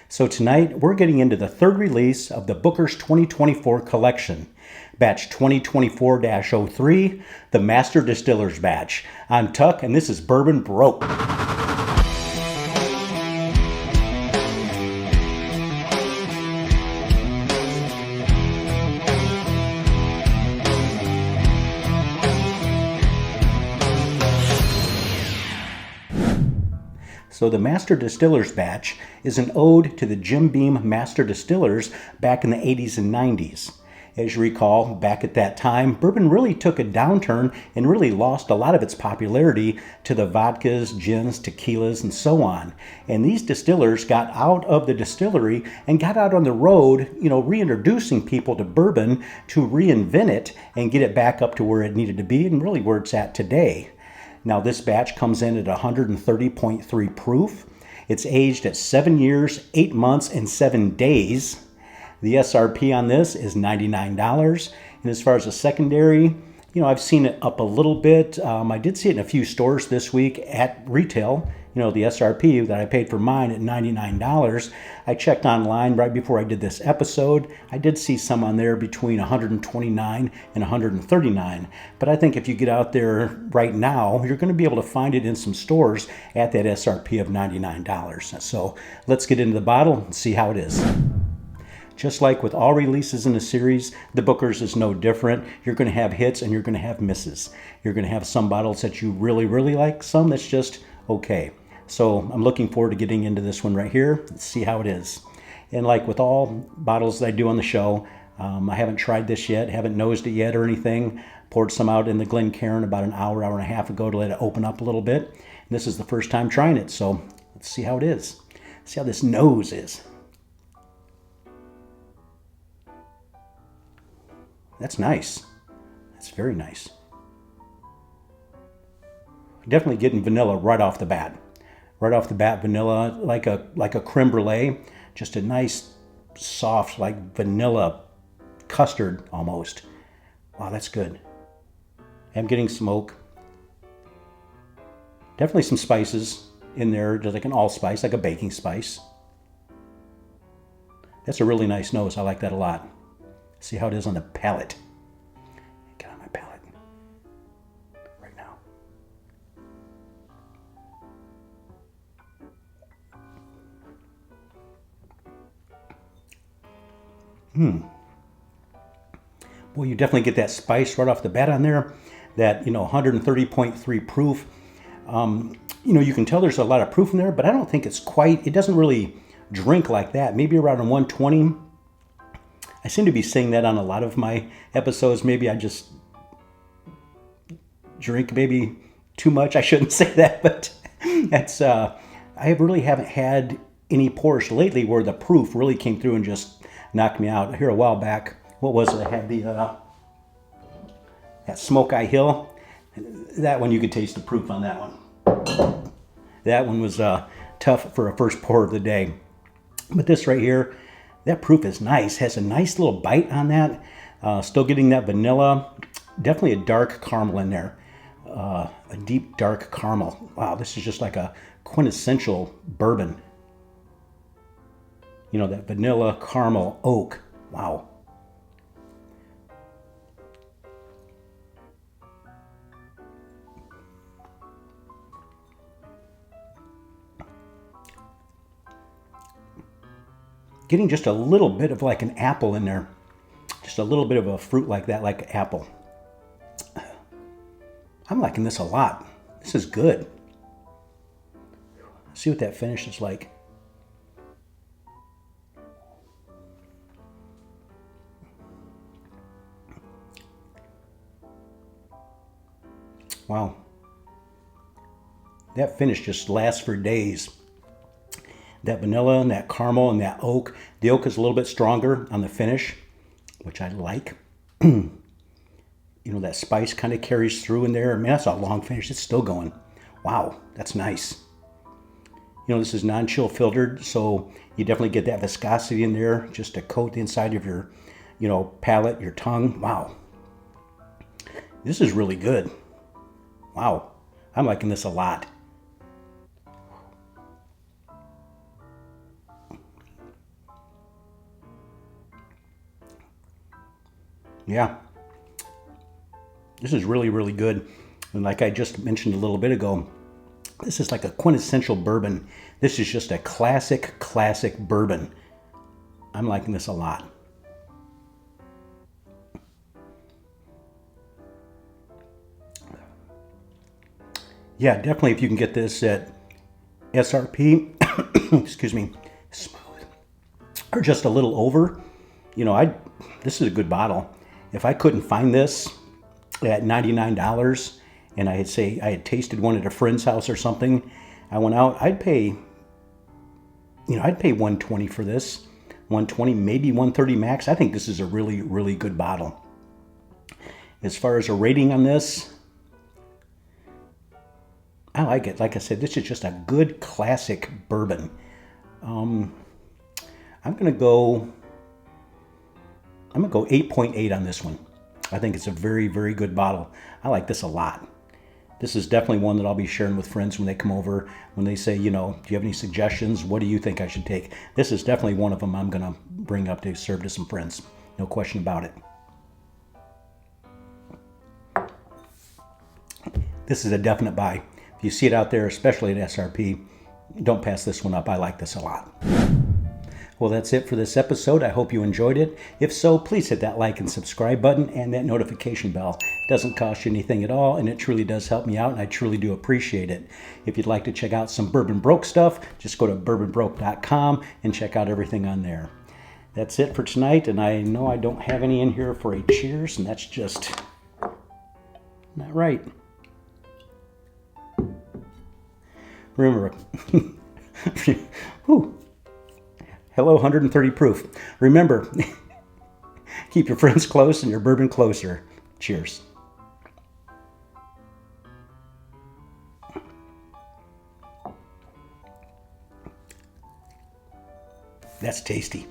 So tonight we're getting into the third release of the Booker's 2024 collection, Batch 2024-03, the Master Distillers Batch. I'm Tuck and this is Bourbon Broke. So the Master Distillers Batch is an ode to the Jim Beam Master Distillers back in the 80s and 90s. As you recall, back at that time, bourbon really took a downturn and really lost a lot of its popularity to the vodkas, gins, tequilas, and so on. And these distillers got out of the distillery and got out on the road, reintroducing people to bourbon to reinvent it and get it back up to where it needed to be and really where it's at today. Now this batch comes in at 130.3 proof. It's aged at 7 years, 8 months, and 7 days. The SRP on this is $99. And as far as the secondary, I've seen it up a little bit. I did see it in a few stores this week at retail. The SRP that I paid for mine at $99. I checked online right before I did this episode. I did see some on there between $129 and $139. But I think if you get out there right now, you're going to be able to find it in some stores at that SRP of $99. So let's get into the bottle and see how it is. Just like with all releases in the series, the Booker's is no different. You're going to have hits and you're going to have misses. You're going to have some bottles that you really, really like, some that's just okay. So I'm looking forward to getting into this one right here. Let's see how it is. And like with all bottles that I do on the show, I haven't tried this yet, haven't nosed it yet or anything. Poured some out in the Glencairn about an hour and a half ago to let it open up a little bit. And this is the first time trying it, so let's see how it is. See how this nose is. That's nice. That's very nice. Definitely getting vanilla right off the bat. Right off the bat, vanilla, like a creme brulee. Just a nice, soft, like vanilla custard almost. Wow, that's good. I'm getting smoke. Definitely some spices in there, just like an allspice, like a baking spice. That's a really nice nose. I like that a lot. See how it is on the palate. Get on my palate right now. Well, you definitely get that spice right off the bat on there. That 130.3 proof. You can tell there's a lot of proof in there, but I don't think it's quite. It doesn't really drink like that. Maybe around a 120. I seem to be saying that on a lot of my episodes. Maybe I just drink maybe too much. I shouldn't say that, but that's I really haven't had any pours lately where the proof really came through and just knocked me out. Here a while back, what was it? I had that Smoke Eye Hill. That one you could taste the proof on that one. That one was tough for a first pour of the day. But this right here, that proof is nice. Has a nice little bite on that. Still getting that vanilla. Definitely a dark caramel in there. A deep dark caramel. Wow, this is just like a quintessential bourbon. That vanilla caramel oak. Wow. Getting just a little bit of like an apple in there. Just a little bit of a fruit like that, like apple. I'm liking this a lot. This is good. Let's see what that finish is like. Wow. That finish just lasts for days. That vanilla and that caramel and that oak. The oak is a little bit stronger on the finish, which I like. That spice kind of carries through in there. I mean, that's a long finish. It's still going. Wow, that's nice. This is non-chill filtered, so you definitely get that viscosity in there just to coat the inside of your, palate, your tongue. Wow. This is really good. Wow. I'm liking this a lot. Yeah, this is really, really good. And like I just mentioned a little bit ago, this is like a quintessential bourbon. This is just a classic, classic bourbon. I'm liking this a lot. Yeah, definitely if you can get this at SRP, excuse me, smooth, or just a little over, you know, this is a good bottle. If I couldn't find this at $99 and I had tasted one at a friend's house or something, I went out, I'd pay 120 for this. 120, maybe 130 max. I think this is a really, really good bottle. As far as a rating on this, I like it. Like I said, this is just a good classic bourbon. I'm gonna go 8.8 on this one. I think it's a very, very good bottle. I like this a lot. This is definitely one that I'll be sharing with friends when they come over, when they say, you know, do you have any suggestions? What do you think I should take? This is definitely one of them I'm gonna bring up to serve to some friends. No question about it. This is a definite buy. If you see it out there, especially at SRP, don't pass this one up. I like this a lot. Well, that's it for this episode. I hope you enjoyed it. If so, please hit that like and subscribe button and that notification bell. It doesn't cost you anything at all, and it truly does help me out, and I truly do appreciate it. If you'd like to check out some Bourbon Broke stuff, just go to bourbonbroke.com and check out everything on there. That's it for tonight, and I know I don't have any in here for a cheers, and that's just not right. Remember, whew. Hello, 130 proof. Remember, keep your friends close and your bourbon closer. Cheers. That's tasty.